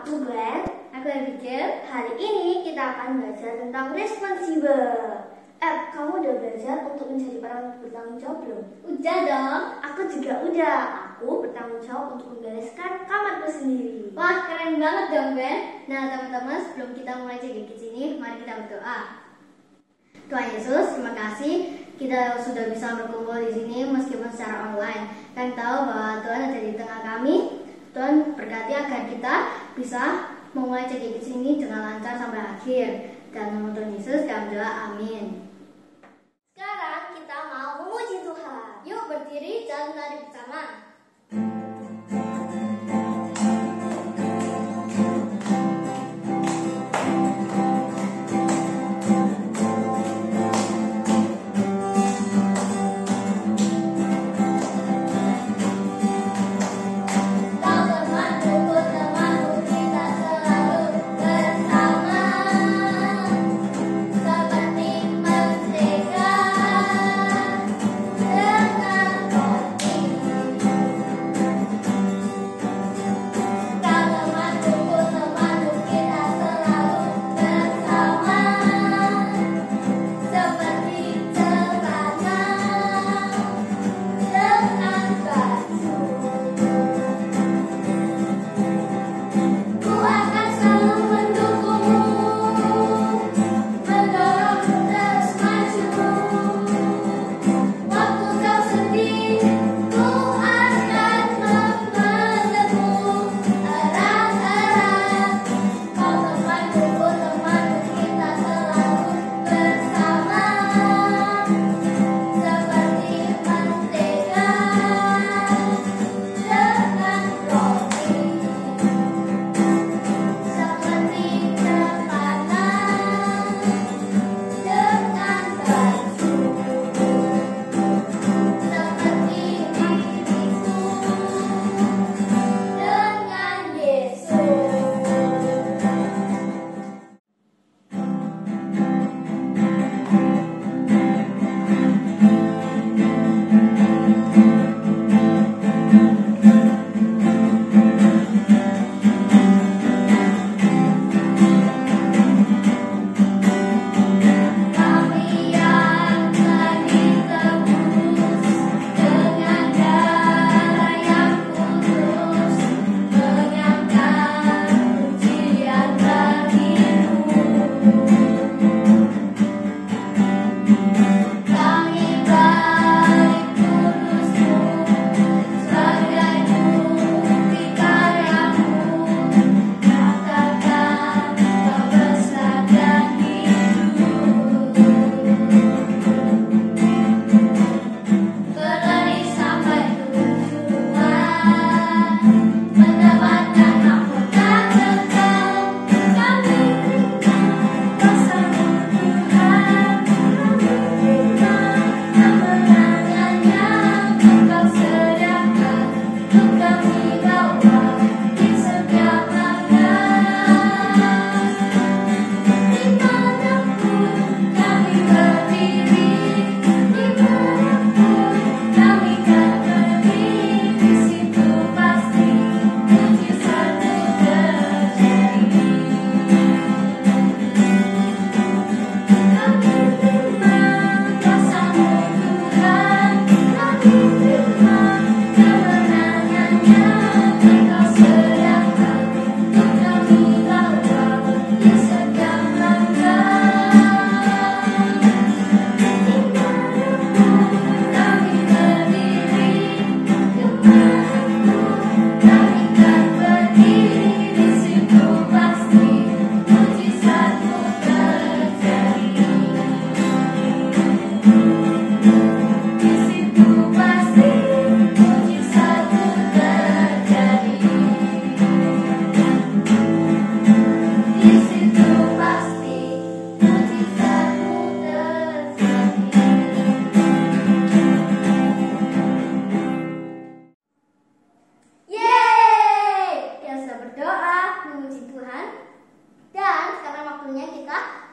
Aku Glenn. Aku Abigail. Hari ini kita akan belajar tentang responsibel. Kamu udah belajar untuk menjadi orang bertanggung jawab belum? Udah dong. Aku juga udah. Aku bertanggung jawab untuk membereskan kamarku sendiri. Wah, keren banget dong, Ben. Nah, teman-teman, sebelum kita mulai cek di sini, mari kita berdoa. Tuhan Yesus, terima kasih kita sudah bisa berkumpul di sini meskipun secara online. Kami tahu bahwa Tuhan ada di tengah kami. Tuhan berkati agar kita bisa memulai cek di sini dengan lancar sampai akhir. Dan nama Tuhan Yesus kami berdoa, amin. Sekarang kita mau memuji Tuhan. Yuk berdiri dan lari bersama.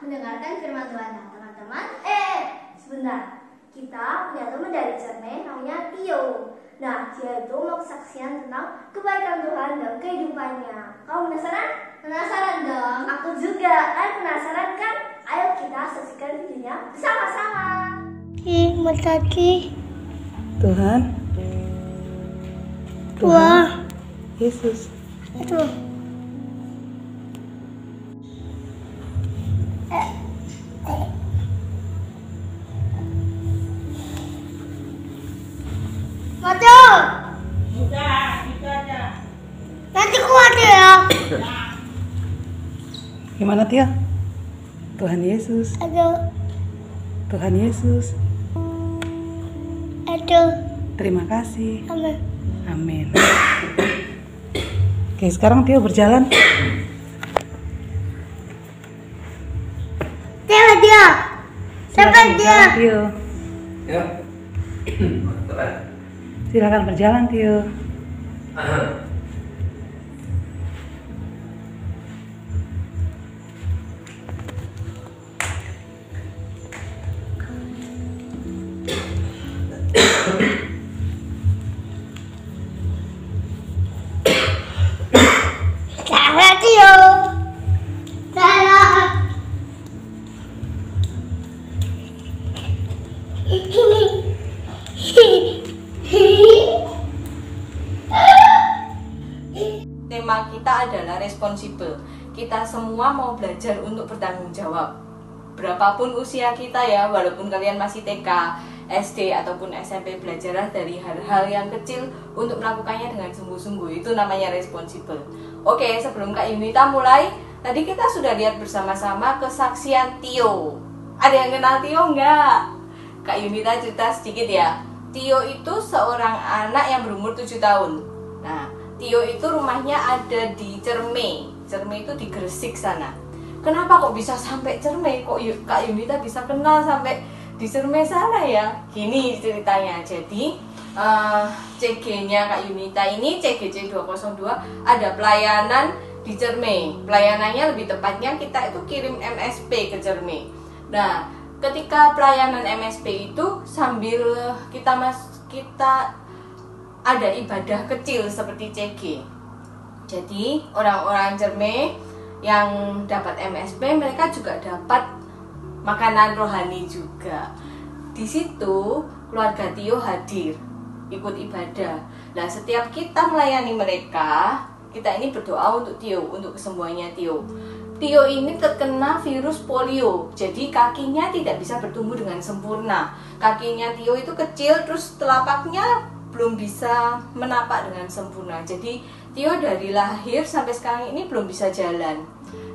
Mendengarkan firman Tuhan. Nah, teman-teman, sebentar. kita punya teman dari cermin namanya Tio. Nah, dia itu mau kesaksian tentang kebaikan Tuhan dalam kehidupannya. Kamu penasaran? Penasaran dong? Aku juga. Kalian penasaran kan? Ayo kita saksikan videonya bersama-sama. Mataki Tuhan, Wah Yesus. Aduh Mata nanti kuat ya. Gimana Tia? Tuhan Yesus, Aduh Tuhan Yesus. Terima kasih. Amin. Amin. Oke, sekarang Tio berjalan. Siapa dia? Siapa Silakan dia? berjalan, Tio. Ya. Silakan berjalan, Tio. Salah Tio. Salah. Tema kita adalah responsibel. Kita semua mau belajar untuk bertanggung jawab. Berapapun usia kita ya, walaupun kalian masih TK, SD ataupun SMP, belajarlah dari hal-hal yang kecil untuk melakukannya dengan sungguh-sungguh. Itu namanya responsibel. Oke, sebelum Kak Yunita mulai, tadi kita sudah lihat bersama-sama kesaksian Tio. Ada yang kenal Tio enggak? Kak Yunita cerita sedikit ya. Tio itu seorang anak yang berumur 7 tahun. Nah, Tio itu rumahnya ada di Cerme. Cerme itu di Gresik sana. Kenapa kok bisa sampai Cerme? Kok Kak Yunita bisa kenal sampai di Cerme sana ya? Gini ceritanya. Jadi CG-nya Kak Yunita ini CGC 202 ada pelayanan di Cerme. Pelayanannya lebih tepatnya kita itu kirim MSP ke Cerme. Nah, ketika pelayanan MSP itu sambil kita ada ibadah kecil seperti CG. Jadi orang-orang Cerme yang dapat MSP mereka juga dapat makanan rohani juga. Di situ keluarga Tio hadir ikut ibadah. Nah, setiap kita melayani mereka, kita ini berdoa untuk Tio, untuk kesembuhannya Tio. Tio ini terkena virus polio, jadi kakinya tidak bisa bertumbuh dengan sempurna. Kakinya Tio itu kecil, terus telapaknya belum bisa menapak dengan sempurna. Jadi Tio dari lahir sampai sekarang ini belum bisa jalan.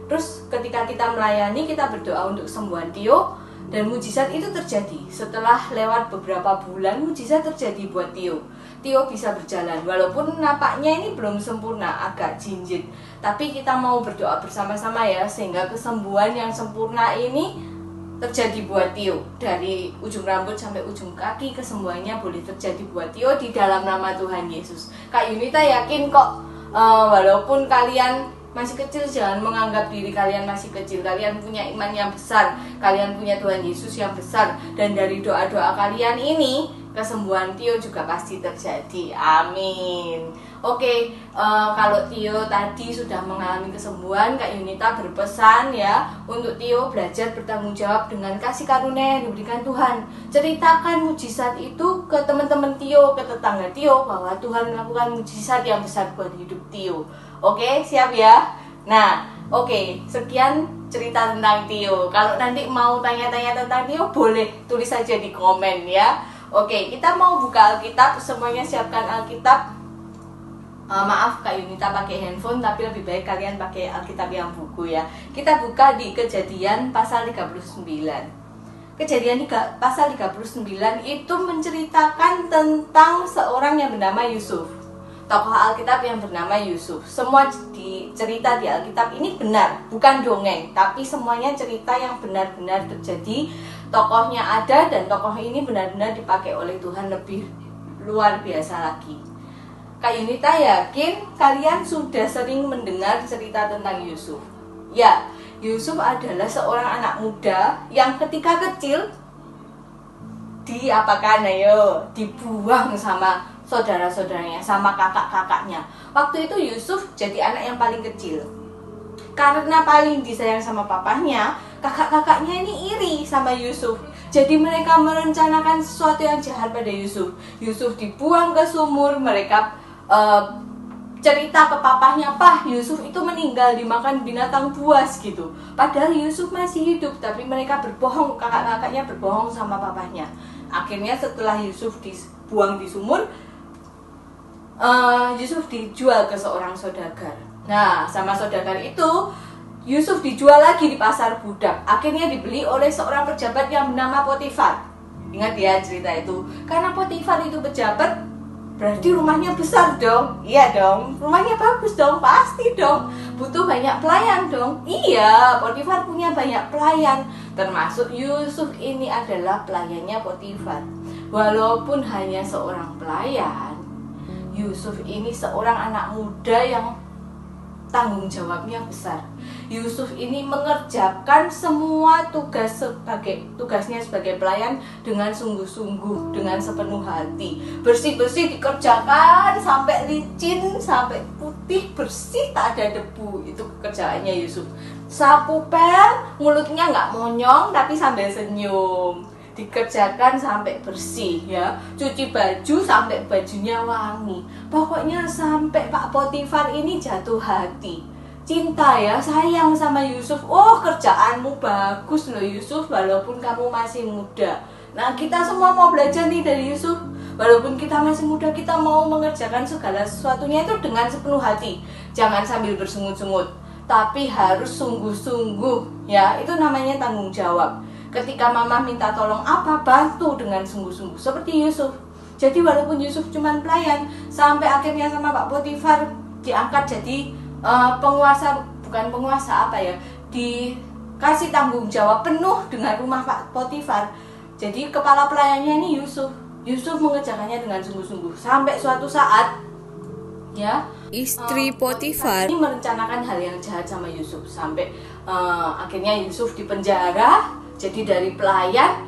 Terus ketika kita melayani, kita berdoa untuk kesembuhan Tio, dan mujizat itu terjadi. Setelah lewat beberapa bulan, mujizat terjadi buat Tio. Tio bisa berjalan, walaupun napaknya ini belum sempurna, agak jinjit. Tapi kita mau berdoa bersama-sama ya, sehingga kesembuhan yang sempurna ini terjadi buat Tio. Dari ujung rambut sampai ujung kaki, kesembuhannya boleh terjadi buat Tio di dalam nama Tuhan Yesus. Kak Yunita yakin kok, walaupun kalian masih kecil, jangan menganggap diri kalian masih kecil. Kalian punya iman yang besar, kalian punya Tuhan Yesus yang besar. Dan dari doa-doa kalian ini, kesembuhan Tio juga pasti terjadi. Amin. Oke, kalau Tio tadi sudah mengalami kesembuhan, Kak Yunita berpesan ya untuk Tio belajar bertanggung jawab dengan kasih karunia yang diberikan Tuhan. Ceritakan mujizat itu ke teman-teman Tio, ke tetangga Tio, bahwa Tuhan melakukan mujizat yang besar buat hidup Tio. Oke, siap ya? Nah, oke, sekian cerita tentang Tio. Kalau nanti mau tanya-tanya tentang Tio, boleh tulis saja di komen ya. Oke, kita mau buka Alkitab, semuanya siapkan Alkitab. Maaf Kak Yunita pakai handphone, tapi lebih baik kalian pakai Alkitab yang buku ya. Kita buka di Kejadian pasal 39. Kejadian pasal 39 itu menceritakan tentang seorang yang bernama Yusuf. Tokoh Alkitab yang bernama Yusuf. Semua cerita di Alkitab ini benar, bukan dongeng, tapi semuanya cerita yang benar-benar terjadi. Tokohnya ada dan tokoh ini benar-benar dipakai oleh Tuhan lebih luar biasa lagi. Kak Yunita yakin kalian sudah sering mendengar cerita tentang Yusuf. Ya, Yusuf adalah seorang anak muda yang ketika kecil diapakan, ayo, dibuang sama saudara-saudaranya, sama kakak-kakaknya. Waktu itu Yusuf jadi anak yang paling kecil. Karena paling disayang sama papahnya, kakak-kakaknya ini iri sama Yusuf. Jadi mereka merencanakan sesuatu yang jahat pada Yusuf. Yusuf dibuang ke sumur, mereka cerita ke papahnya, "Pah, Yusuf itu meninggal dimakan binatang buas," gitu. Padahal Yusuf masih hidup, tapi mereka berbohong, kakak-kakaknya berbohong sama papahnya. Akhirnya setelah Yusuf dibuang di sumur, Yusuf dijual ke seorang saudagar. Nah, sama saudagar itu Yusuf dijual lagi di pasar budak. Akhirnya dibeli oleh seorang pejabat yang bernama Potifar. Ingat ya cerita itu. Karena Potifar itu pejabat, berarti rumahnya besar dong. Iya dong, rumahnya bagus dong, pasti dong. Butuh banyak pelayan dong. Iya, Potifar punya banyak pelayan. Termasuk Yusuf ini adalah pelayannya Potifar. Walaupun hanya seorang pelayan, Yusuf ini seorang anak muda yang tanggung jawabnya besar. Yusuf ini mengerjakan semua tugasnya sebagai pelayan dengan sungguh-sungguh, dengan sepenuh hati. Bersih-bersih dikerjakan sampai licin, sampai putih, bersih, tak ada debu. Itu kerjaannya Yusuf. Sapu pel, mulutnya nggak monyong tapi sambil senyum. Dikerjakan sampai bersih ya, cuci baju sampai bajunya wangi. Pokoknya sampai Pak Potifar ini jatuh hati, cinta ya, sayang sama Yusuf. Oh, kerjaanmu bagus loh Yusuf, walaupun kamu masih muda. Nah, kita semua mau belajar nih dari Yusuf. Walaupun kita masih muda, kita mau mengerjakan segala sesuatunya itu dengan sepenuh hati. Jangan sambil bersungut-sungut, tapi harus sungguh-sungguh ya. Itu namanya tanggung jawab. Ketika mama minta tolong apa, bantu dengan sungguh-sungguh seperti Yusuf. Jadi walaupun Yusuf cuma pelayan, sampai akhirnya sama Pak Potifar diangkat jadi penguasa, bukan penguasa apa ya, dikasih tanggung jawab penuh dengan rumah Pak Potifar. Jadi kepala pelayannya ini Yusuf. Yusuf mengerjakannya dengan sungguh-sungguh. Sampai suatu saat ya, istri Potifar ini merencanakan hal yang jahat sama Yusuf. Sampai akhirnya Yusuf dipenjara. Jadi dari pelayan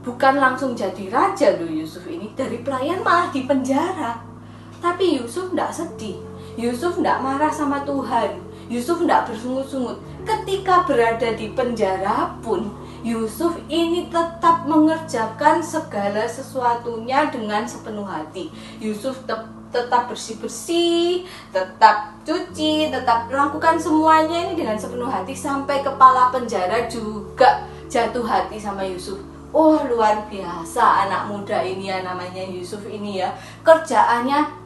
bukan langsung jadi raja loh Yusuf ini. Dari pelayan malah dipenjara. Tapi Yusuf tidak sedih. Yusuf tidak marah sama Tuhan. Yusuf tidak bersungut-sungut. Ketika berada di penjara pun, Yusuf ini tetap mengerjakan segala sesuatunya dengan sepenuh hati. Yusuf tetap bersih-bersih, tetap cuci, tetap melakukan semuanya ini dengan sepenuh hati. Sampai kepala penjara juga jatuh hati sama Yusuf. Oh, luar biasa anak muda ini ya, namanya Yusuf ini ya. Kerjaannya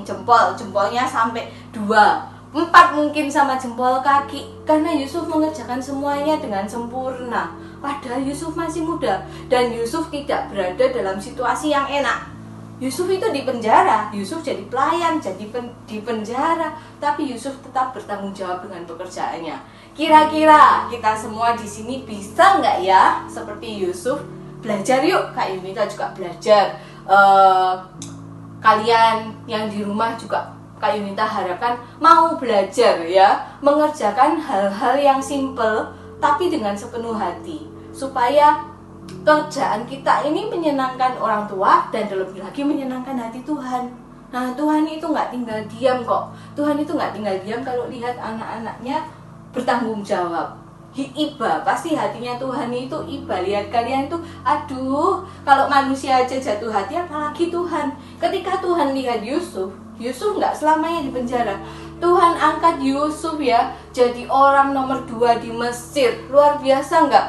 jempolnya sampai 2, 4 mungkin sama jempol kaki. Karena Yusuf mengerjakan semuanya dengan sempurna. Padahal Yusuf masih muda dan Yusuf tidak berada dalam situasi yang enak. Yusuf itu di penjara, Yusuf jadi pelayan, jadi di penjara, tapi Yusuf tetap bertanggung jawab dengan pekerjaannya. Kira-kira kita semua di sini bisa nggak ya seperti Yusuf? Belajar yuk, Kak Yunita juga belajar. Kalian yang di rumah juga Kak Yunita harapkan mau belajar ya, mengerjakan hal-hal yang simple tapi dengan sepenuh hati, supaya kerjaan kita ini menyenangkan orang tua dan terlebih lagi menyenangkan hati Tuhan. Nah, Tuhan itu nggak tinggal diam kok. Tuhan itu nggak tinggal diam kalau lihat anak-anaknya bertanggung jawab. Iba, pasti hatinya Tuhan itu iba. Lihat kalian tuh, aduh, kalau manusia aja jatuh hati, apalagi Tuhan. Ketika Tuhan lihat Yusuf nggak selamanya di penjara. Tuhan angkat Yusuf ya, jadi orang nomor 2 di Mesir. Luar biasa nggak?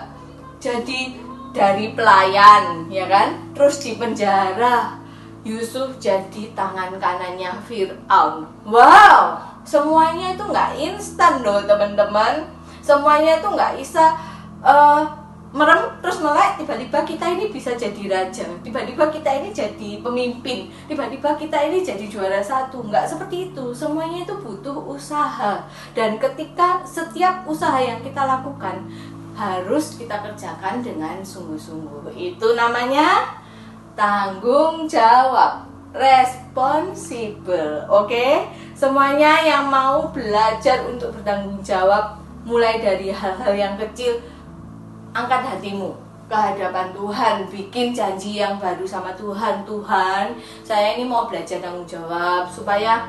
Jadi dari pelayan, ya kan? Terus di penjara, Yusuf jadi tangan kanannya Fir'aun. Wow, semuanya itu nggak instan loh teman-teman. Semuanya itu nggak bisa merem terus melek, tiba-tiba kita ini bisa jadi raja, tiba-tiba kita ini jadi pemimpin, tiba-tiba kita ini jadi juara 1. Nggak seperti itu. Semuanya itu butuh usaha. Dan ketika setiap usaha yang kita lakukan harus kita kerjakan dengan sungguh-sungguh. Itu namanya tanggung jawab, responsible. Oke? Semuanya yang mau belajar untuk bertanggung jawab, mulai dari hal-hal yang kecil, angkat hatimu. ke hadapan Tuhan, bikin janji yang baru sama Tuhan. Tuhan, saya ini mau belajar tanggung jawab supaya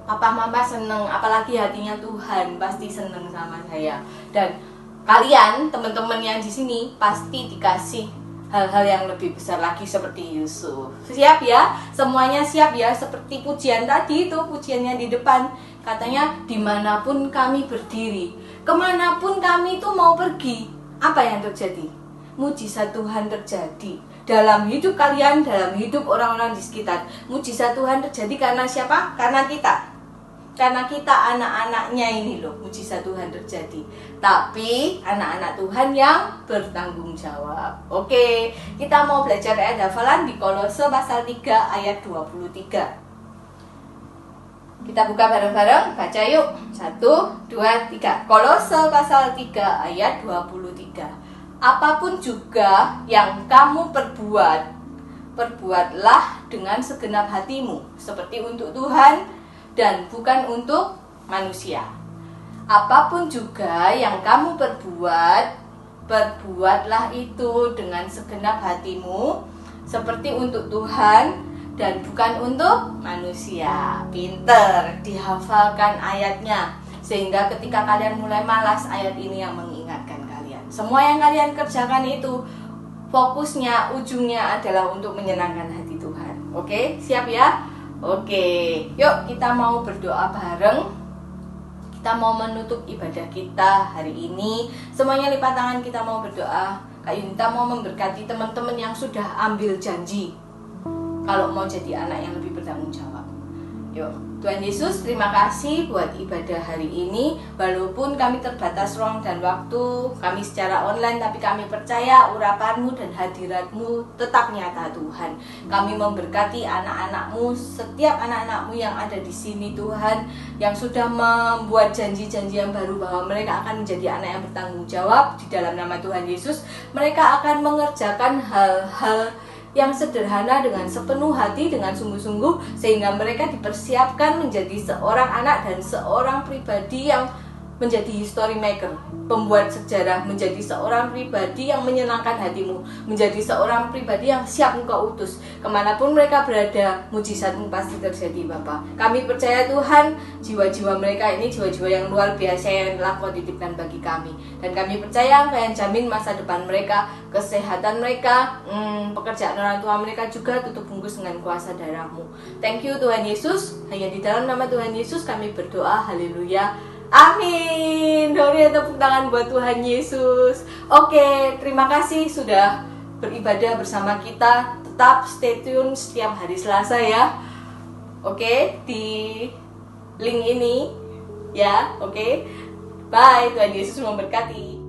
papa mama seneng, apalagi hatinya Tuhan pasti seneng sama saya. Dan kalian teman-teman yang di sini pasti dikasih hal-hal yang lebih besar lagi seperti Yusuf. Siap ya? Semuanya siap ya? Seperti pujian tadi itu, pujiannya di depan. Katanya, dimanapun kami berdiri, kemanapun kami itu mau pergi, apa yang terjadi? Mujizat Tuhan terjadi dalam hidup kalian, dalam hidup orang-orang di sekitar. Mujizat Tuhan terjadi karena siapa? Karena kita. Karena kita anak-anaknya ini loh, mujizat Tuhan terjadi. Tapi anak-anak Tuhan yang bertanggung jawab. Oke, kita mau belajar ayat hafalan di Kolose pasal 3 ayat 23. Kita buka bareng-bareng, baca yuk. 1, 2, 3. Kolose pasal 3 ayat 23. Apapun juga yang kamu perbuat, perbuatlah dengan segenap hatimu, seperti untuk Tuhan dan bukan untuk manusia. Apapun juga yang kamu perbuat, perbuatlah itu dengan segenap hatimu, seperti untuk Tuhan dan bukan untuk manusia. Pinter, dihafalkan ayatnya, sehingga ketika kalian mulai malas, ayat ini yang mengingatkan kalian. Semua yang kalian kerjakan itu fokusnya, ujungnya adalah untuk menyenangkan hati Tuhan. Oke, siap ya? Oke, yuk kita mau berdoa bareng. Kita mau menutup ibadah kita hari ini. Semuanya lipat tangan, kita mau berdoa. Kak Yunita mau memberkati teman-teman yang sudah ambil janji kalau mau jadi anak yang lebih bertanggung jawab. Yuk, Tuhan Yesus, terima kasih buat ibadah hari ini. Walaupun kami terbatas ruang dan waktu, kami secara online, tapi kami percaya urapan-Mu dan hadirat-Mu tetap nyata Tuhan. Kami memberkati anak-anak-Mu, setiap anak-anak-Mu yang ada di sini Tuhan, yang sudah membuat janji-janji yang baru bahwa mereka akan menjadi anak yang bertanggung jawab. Di dalam nama Tuhan Yesus, mereka akan mengerjakan hal-hal yang sederhana dengan sepenuh hati, dengan sungguh-sungguh, sehingga mereka dipersiapkan menjadi seorang anak dan seorang pribadi yang menjadi history maker, pembuat sejarah, menjadi seorang pribadi yang menyenangkan hatimu, menjadi seorang pribadi yang siap Engkau utus. Kemanapun mereka berada, mujizat-Mu pasti terjadi Bapa. Kami percaya Tuhan, jiwa-jiwa mereka ini jiwa-jiwa yang luar biasa yang telah Kau titipkan bagi kami. Dan kami percaya Engkau yang jamin masa depan mereka, kesehatan mereka, pekerjaan orang tua mereka juga tutup bungkus dengan kuasa darah-Mu. Thank you Tuhan Yesus, hanya di dalam nama Tuhan Yesus kami berdoa, haleluya. Amin. Dori tepuk tangan buat Tuhan Yesus. Oke, terima kasih sudah beribadah bersama kita. Tetap stay tune setiap hari Selasa ya. Oke, di link ini ya. Oke. Bye, Tuhan Yesus memberkati.